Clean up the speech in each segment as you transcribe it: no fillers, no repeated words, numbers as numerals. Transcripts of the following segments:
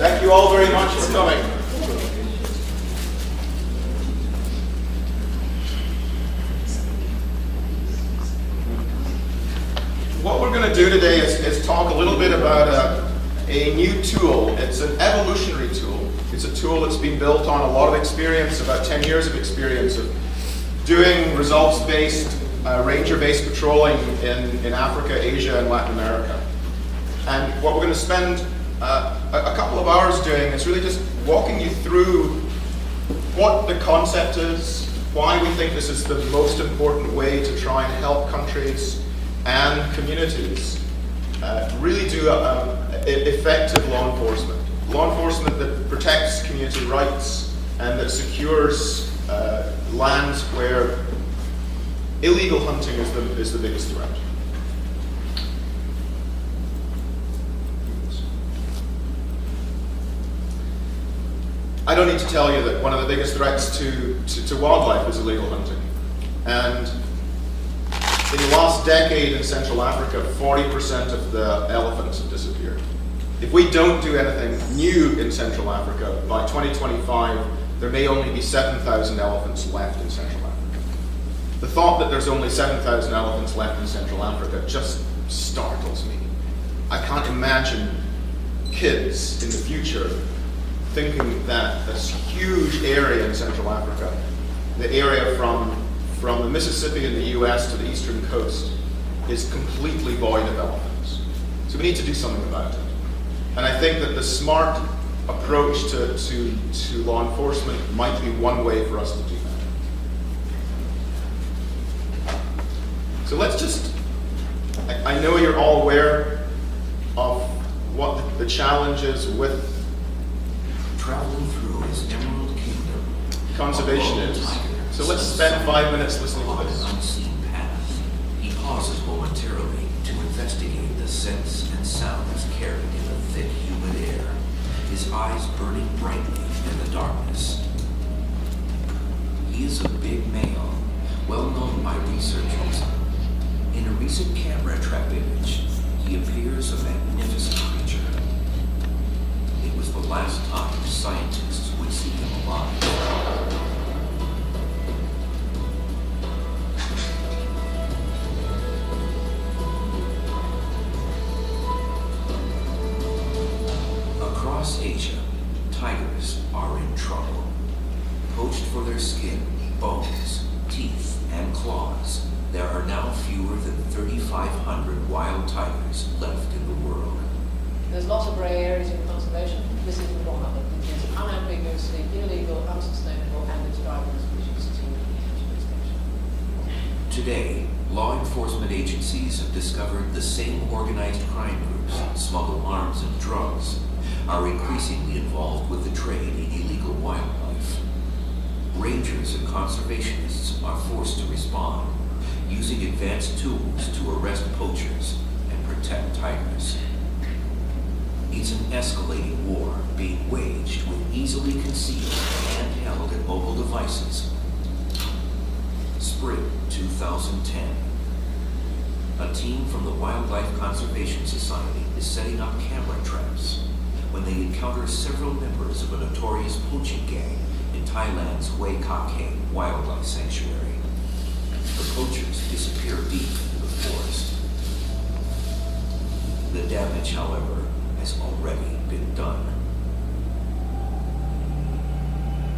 Thank you all very much for coming. What we're going to do today is talk a little bit about a new tool. It's an evolutionary tool. It's a tool that's been built on a lot of experience, about 10 years of experience of doing results-based, ranger-based patrolling in Africa, Asia, and Latin America. And what we're going to spend a couple of hours doing is really just walking you through what the concept is, why we think this is the most important way to try and help countries and communities really do effective law enforcement. Law enforcement that protects community rights and that secures lands where illegal hunting is the biggest threat. I don't need to tell you that one of the biggest threats to wildlife is illegal hunting. And in the last decade in Central Africa, 40% of the elephants have disappeared. If we don't do anything new in Central Africa, by 2025, there may only be 7,000 elephants left in Central Africa. The thought that there's only 7,000 elephants left in Central Africa just startles me. I can't imagine kids in the future thinking that this huge area in Central Africa, the area from the Mississippi in the US to the eastern coast, is completely void of elephants. So we need to do something about it. And I think that the smart approach to law enforcement might be one way for us to do that. So let's just, I know you're all aware of what the challenge is with traveling through his emerald kingdom. Conservation is. So let's spend 5 minutes listening to this. An unseen path. He pauses momentarily to investigate the scents and sounds carried in the thick, humid air, his eyes burning brightly in the darkness. He is a big male, well known by researchers. In a recent camera trap image, he appears a magnificent creature. It was the last time scientists would see him alive. Across Asia, tigers are in trouble. Poached for their skin, bones, teeth, and claws, there are now fewer than 3,500 wild tigers left in the world. There's lots of grey areas in conservation. This is one of them. It is unambiguously illegal, unsustainable, and it's driving the species to extinction. Today, law enforcement agencies have discovered the same organized crime groups that smuggle arms and drugs are increasingly involved with the trade in illegal wildlife. Rangers and conservationists are forced to respond, using advanced tools to arrest poachers and protect tigers. It's an escalating war being waged with easily concealed and handheld and mobile devices. Spring 2010. A team from the Wildlife Conservation Society is setting up camera traps when they encounter several members of a notorious poaching gang in Thailand's Hue Kak Kae Wildlife Sanctuary. The poachers disappear deep into the forest. The damage, however, has already been done.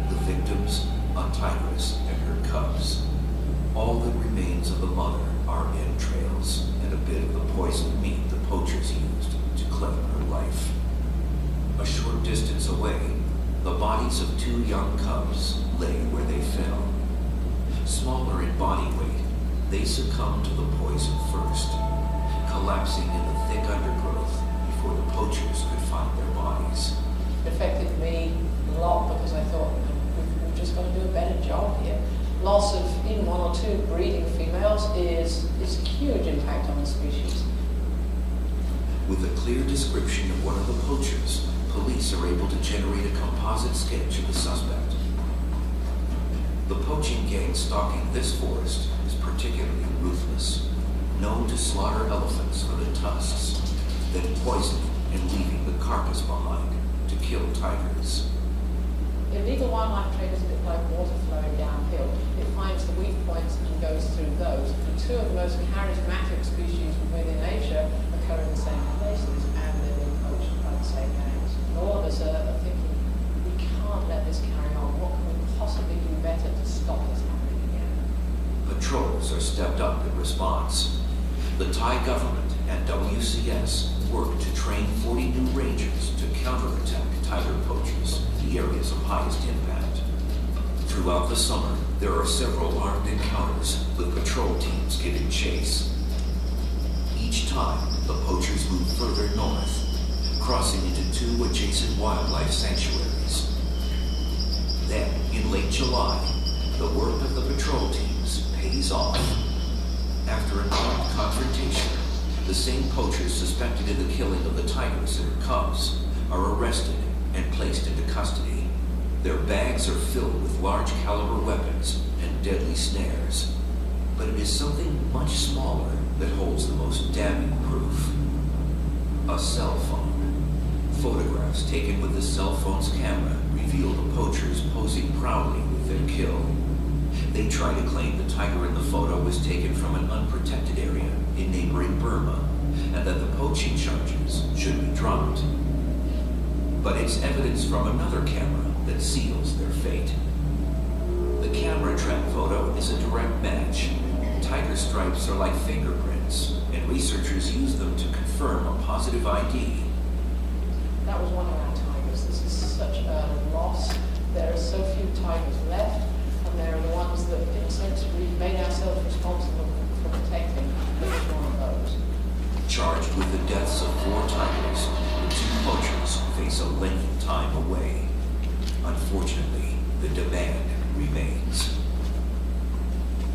The victims, a tigress and her cubs. All that remains of the mother are entrails and a bit of the poisoned meat the poachers used to claim her life. A short distance away, the bodies of 2 young cubs lay where they fell. Smaller in body weight, they succumbed to the poison first, collapsing in the thick undergrowth before the poachers could find their bodies. It affected me a lot because I thought, we've just got to do a better job here. Loss of even 1 or 2 breeding females is a huge impact on the species. With a clear description of one of the poachers, police are able to generate a composite sketch of the suspect. The poaching gang stalking this forest is particularly ruthless, known to slaughter elephants for the tusks, then poisoning and leaving the carcass behind to kill tigers. Illegal wildlife trade is a bit like water flowing downhill. It finds the weak points and goes through those. And two of the most charismatic species within Asia occur in the same places, and they're being poached by the same gangs. And all of us are thinking, we can't let this carry on. What can we possibly do better to stop this happening again? Patrols are stepped up in response. The Thai government and WCS work to train 40 new rangers to counterattack tiger poachers in the areas of highest impact. Throughout the summer, there are several armed encounters with patrol teams giving chase. Each time, the poachers move further north, crossing into two adjacent wildlife sanctuaries. Then, in late July, the work of the patrol teams pays off. After an armed confrontation, the same poachers suspected in the killing of the tigers and their cubs are arrested and placed into custody. Their bags are filled with large caliber weapons and deadly snares. But it is something much smaller that holds the most damning proof. A cell phone. Photographs taken with the cell phone's camera reveal the poachers posing proudly with their kill. They try to claim the tiger in the photo was taken from an unprotected area in neighboring Burma, and that the poaching charges should be dropped. But it's evidence from another camera that seals their fate. The camera trap photo is a direct match. Tiger stripes are like fingerprints, and researchers use them to confirm a positive ID. That was one of our tigers. This is such a loss. There are so few tigers left, and they're the ones that, in a sense, we made ourselves responsible for protecting. This is one of those. Charged with the deaths of 4 tigers, the 2 poachers face a lengthy time away. Unfortunately, the demand remains.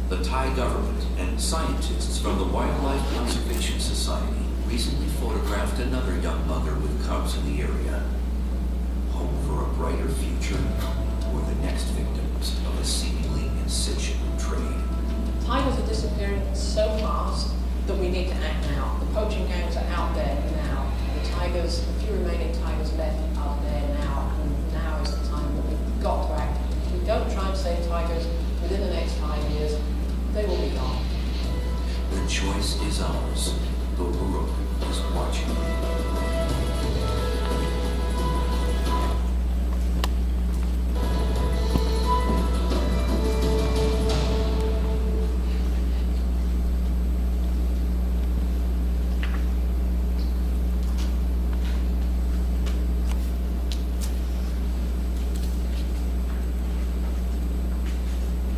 The Thai government and scientists from the Wildlife Conservation Society recently photographed another young mother with cubs in the area. Hope for a brighter future or the next victims of a seemingly insatiable trade. Tigers are disappearing so fast that we need to act now. The poaching gangs are out there now. The tigers, the few remaining tigers left are there now, and now is the time that we've got to act. If we don't try and save tigers within the next 5 years, they will be gone. The choice is ours. The world is watching.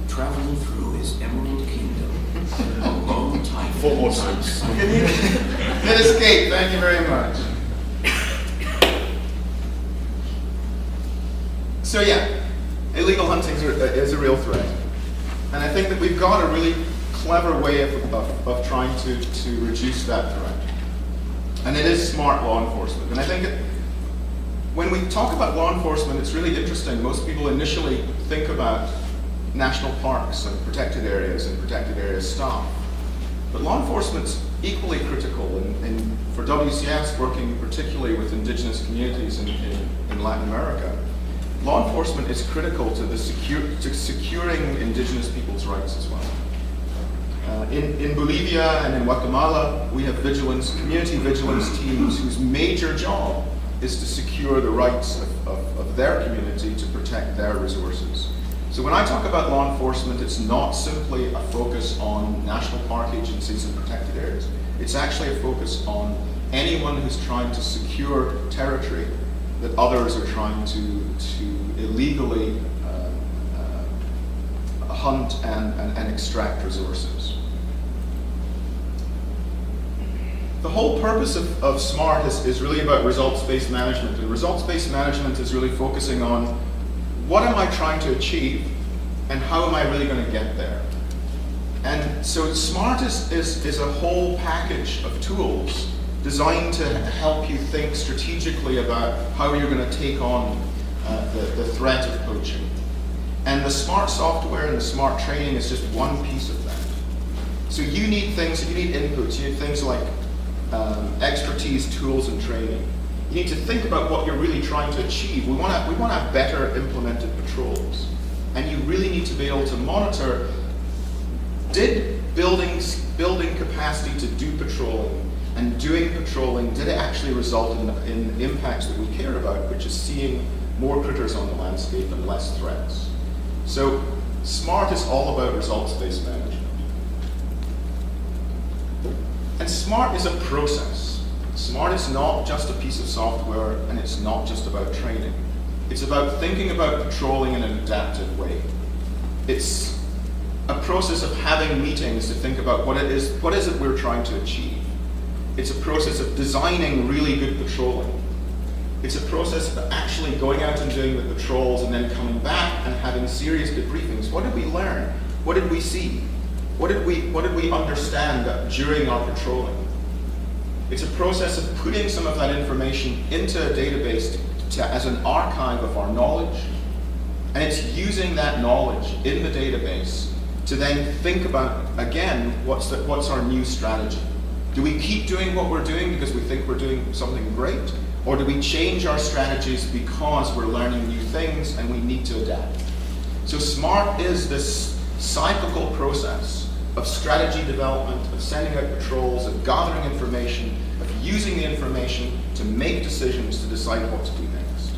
Traveling through his Emerald Kingdom, a long time. 4 more times. Good escape, thank you very much. So yeah, illegal hunting is a real threat. And I think that we've got a really clever way of trying to reduce that threat. And it is smart law enforcement. And I think when we talk about law enforcement, it's really interesting. Most people initially think about national parks and protected areas staff. But law enforcement's equally critical, and for WCS working particularly with indigenous communities in Latin America, law enforcement is critical to securing indigenous people's rights as well. In Bolivia and in Guatemala, we have community vigilance teams whose major job is to secure the rights of their community to protect their resources. So when I talk about law enforcement, it's not simply a focus on national park agencies and protected areas. It's actually a focus on anyone who's trying to secure territory that others are trying to illegally hunt and extract resources. The whole purpose of SMART is really about results-based management, and results-based management is really focusing on what am I trying to achieve, and how am I really going to get there? And so SMART is a whole package of tools designed to help you think strategically about how you're going to take on the threat of poaching. And the SMART software and the SMART training is just one piece of that. So you need inputs, you need things like expertise, tools, and training. You need to think about what you're really trying to achieve. We want to have better implemented patrols. And you really need to be able to monitor, did building capacity to do patrolling and doing patrolling, did it actually result in impacts that we care about, which is seeing more critters on the landscape and less threats. So SMART is all about results-based management. And SMART is a process. SMART is not just a piece of software, and it's not just about training. It's about thinking about patrolling in an adaptive way. It's a process of having meetings to think about what is it we're trying to achieve. It's a process of designing really good patrolling. It's a process of actually going out and doing the patrols and then coming back and having serious debriefings. What did we learn? What did we see? What did we understand during our patrolling? It's a process of putting some of that information into a database as an archive of our knowledge, and it's using that knowledge in the database to then think about, again, what's our new strategy? Do we keep doing what we're doing because we think we're doing something great? Or do we change our strategies because we're learning new things and we need to adapt? So SMART is this cyclical process of strategy development, of sending out patrols, of gathering information, of using the information to make decisions to decide what to do next.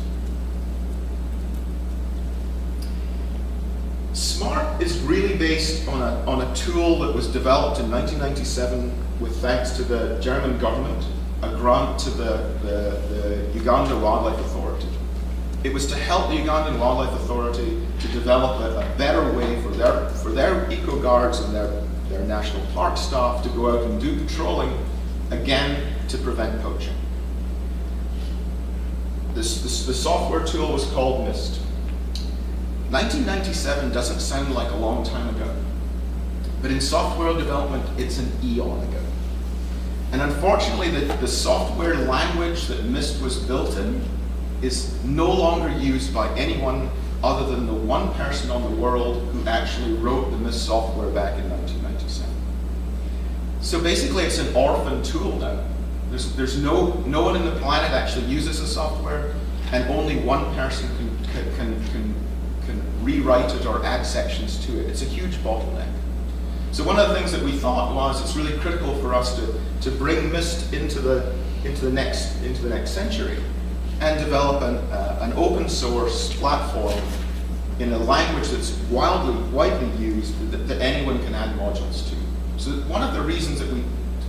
SMART is really based on a tool that was developed in 1997 with thanks to the German government, a grant to the Uganda Wildlife Authority. It was to help the Ugandan Wildlife Authority to develop a better way for their eco guards and their national park staff to go out and do patrolling, again, to prevent poaching. The software tool was called MIST. 1997 doesn't sound like a long time ago, but in software development, it's an eon ago. And unfortunately, the software language that MIST was built in is no longer used by anyone other than the one person on the world who actually wrote the MIST software back in 1997. So basically, it's an orphan tool now. There's no one in the planet actually uses the software, and only one person can rewrite it or add sections to it. It's a huge bottleneck. So one of the things that we thought was it's really critical for us to bring MIST into the next century and develop an open source platform in a language that's widely used that anyone can add modules to. So one of the reasons that we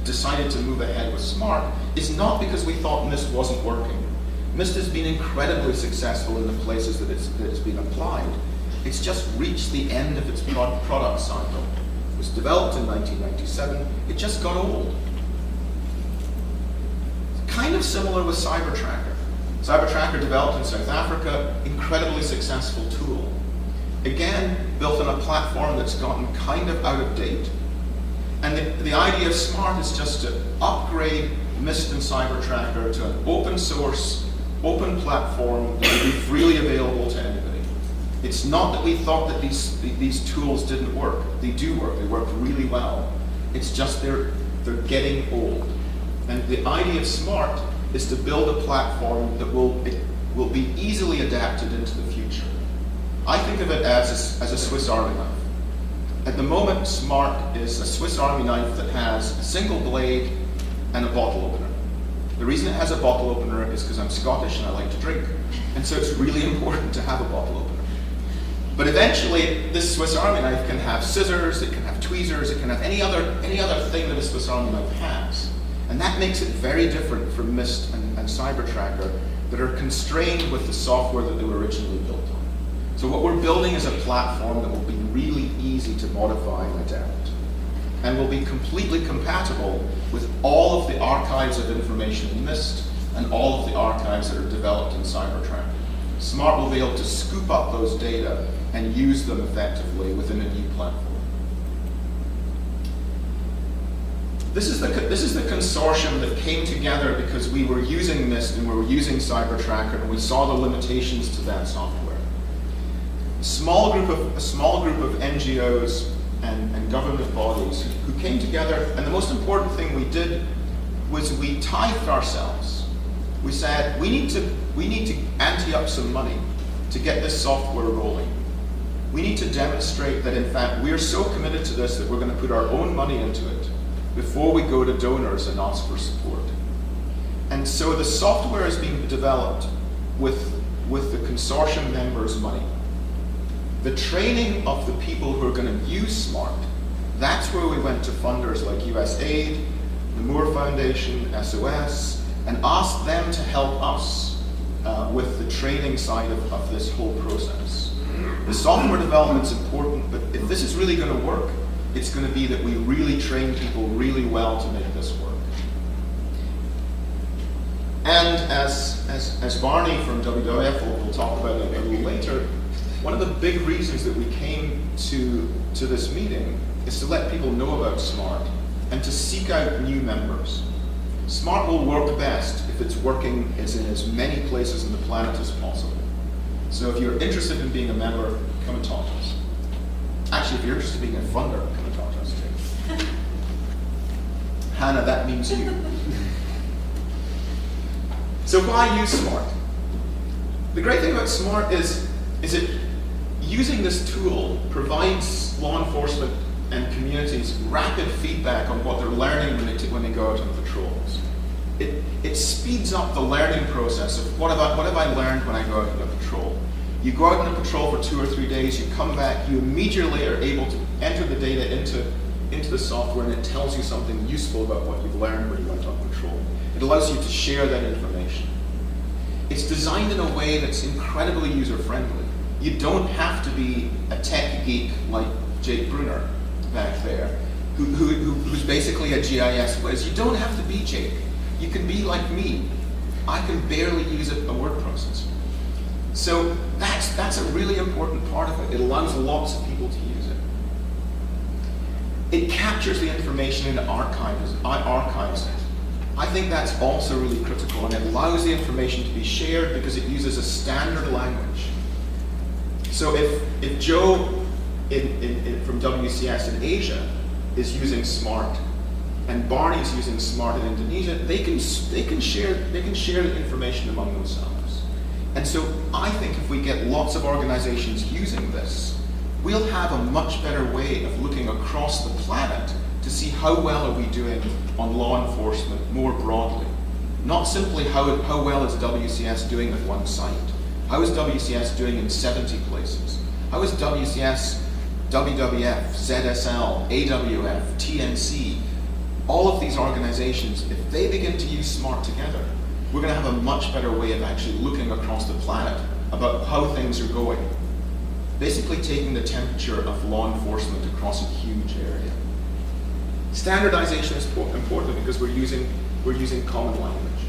decided to move ahead with SMART is not because we thought MIST wasn't working. MIST has been incredibly successful in the places that it's been applied. It's just reached the end of its product cycle. It was developed in 1997. It just got old. Kind of similar with CyberTracker. CyberTracker developed in South Africa, incredibly successful tool. Again, built on a platform that's gotten kind of out of date. And the idea of SMART is just to upgrade MIST and CyberTracker to an open source, open platform that will be freely available to anybody. It's not that we thought that these tools didn't work. They do work. They work really well. It's just they're getting old. And the idea of SMART is to build a platform that will be easily adapted into the future. I think of it as a Swiss Army knife. At the moment, SMART is a Swiss Army knife that has a single blade and a bottle opener. The reason it has a bottle opener is because I'm Scottish and I like to drink. And so it's really important to have a bottle opener. But eventually, this Swiss Army knife can have scissors, it can have tweezers, it can have any other thing that a Swiss Army knife has. And that makes it very different from MIST and CyberTracker that are constrained with the software that they were originally built on. So what we're building is a platform that will be really easy to modify and adapt, and will be completely compatible with all of the archives of information in MIST and all of the archives that are developed in CyberTracker. SMART will be able to scoop up those data and use them effectively within a new platform. This is the consortium that came together because we were using MIST and we were using CyberTracker, and we saw the limitations to that software. A small group of NGOs and government bodies who came together, and the most important thing we did was we tithed ourselves. we said we need to ante up some money to get this software rolling. We need to demonstrate that in fact we're so committed to this that we're going to put our own money into it before we go to donors and ask for support. And so the software is being developed with the consortium members' money. The training of the people who are going to use SMART, that's where we went to funders like USAID, the Moore Foundation, SOS, and asked them to help us with the training side of this whole process. The software development's important, but if this is really going to work, it's going to be that we really train people really well to make this work. And as Barney from WWF will talk about a little later, one of the big reasons that we came to this meeting is to let people know about SMART and to seek out new members. SMART will work best if it's working in as many places on the planet as possible. So if you're interested in being a member, come and talk to us. Actually, if you're interested in being a funder, come and talk to us too. Hannah, that means you. So why use SMART? The great thing about SMART is it using this tool provides law enforcement and communities rapid feedback on what they're learning when they go out on patrols. It speeds up the learning process of what have I learned when I go out on a patrol. You go out on a patrol for 2 or 3 days, you come back, you immediately are able to enter the data into the software, and it tells you something useful about what you've learned when you went on patrol. It allows you to share that information. It's designed in a way that's incredibly user-friendly. You don't have to be a tech geek like Jake Bruner back there, who's basically a GIS whiz. You don't have to be Jake. You can be like me. I can barely use a word processor. So that's a really important part of it. It allows lots of people to use it. It captures the information and archives it. I think that's also really critical, and it allows the information to be shared because it uses a standard language. So if Joe from WCS in Asia is using SMART, and Barney's using SMART in Indonesia, they can share the information among themselves. And so I think if we get lots of organizations using this, we'll have a much better way of looking across the planet to see how well are we doing on law enforcement more broadly. Not simply how well is WCS doing at one site. How is WCS doing in 70 places? How is WCS, WWF, ZSL, AWF, TNC, all of these organizations, if they begin to use SMART together, we're going to have a much better way of actually looking across the planet about how things are going. Basically taking the temperature of law enforcement across a huge area. Standardization is important because we're using common language.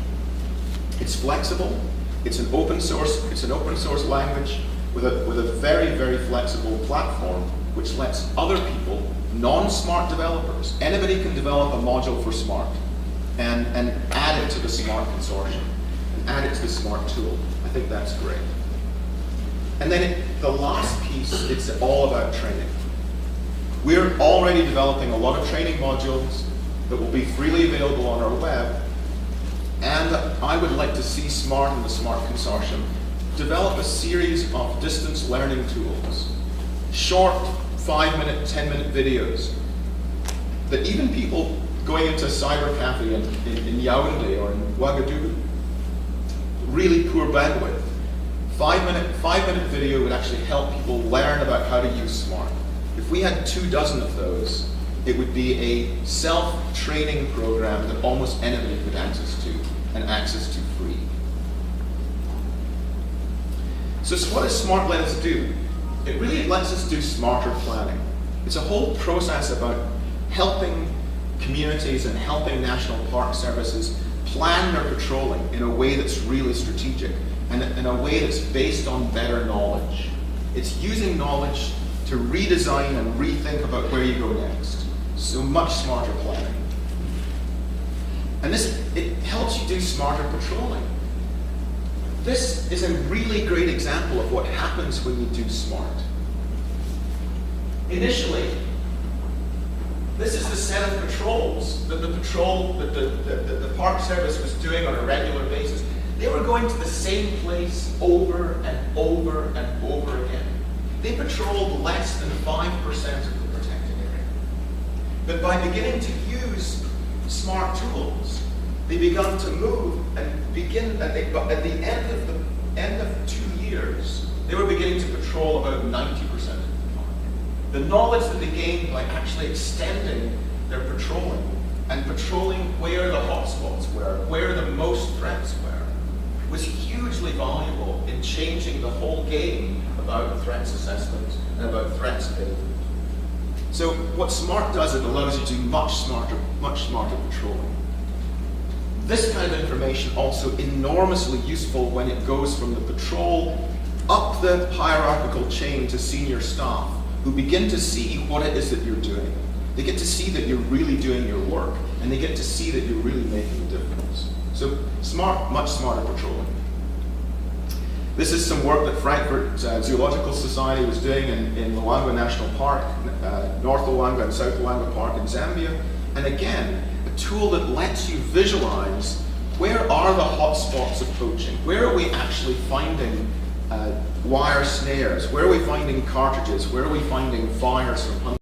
It's flexible. It's an open source language with a very, very flexible platform which lets other people, non-SMART developers, anybody can develop a module for SMART and add it to the SMART consortium, and add it to the SMART tool. I think that's great. And then the last piece, it's all about training. We're already developing a lot of training modules that will be freely available on our web, and I would like to see SMART and the SMART Consortium develop a series of distance learning tools, short 5-minute, 10-minute videos that even people going into a cyber cafe in Yaoundé or in Ouagadougou, really poor bandwidth, 5-minute video would actually help people learn about how to use SMART. If we had 24 of those, it would be a self-training program that almost anybody could access to, and access to free. So what does SMART let us do? It really lets us do smarter planning. It's a whole process about helping communities and helping national park services plan their patrolling in a way that's really strategic and in a way that's based on better knowledge. It's using knowledge to redesign and rethink about where you go next. So much smarter planning. And it helps you do smarter patrolling. This is a really great example of what happens when you do SMART. Initially, this is the set of patrols that the Park Service was doing on a regular basis. They were going to the same place over and over and over again. They patrolled less than 5% of the protected area. But by beginning to use smart tools, they began to move and begin, at the end of 2 years, they were beginning to patrol about 90% of the time. The knowledge that they gained by actually extending their patrolling and patrolling where the hotspots were, where the most threats were, was hugely valuable in changing the whole game about threats assessment and about threats abatement. So what SMART does, it allows you to do much smarter patrolling. This kind of information also enormously useful when it goes from the patrol up the hierarchical chain to senior staff, who begin to see what it is that you're doing. They get to see that you're really doing your work, and they get to see that you're really making a difference. So much smarter patrolling. This is some work that Frankfurt Zoological Society was doing in Luangwa National Park, North Luangwa and South Luangwa Park in Zambia. And again, a tool that lets you visualize where are the hotspots of poaching? Where are we actually finding wire snares? Where are we finding cartridges? Where are we finding fires from hunting?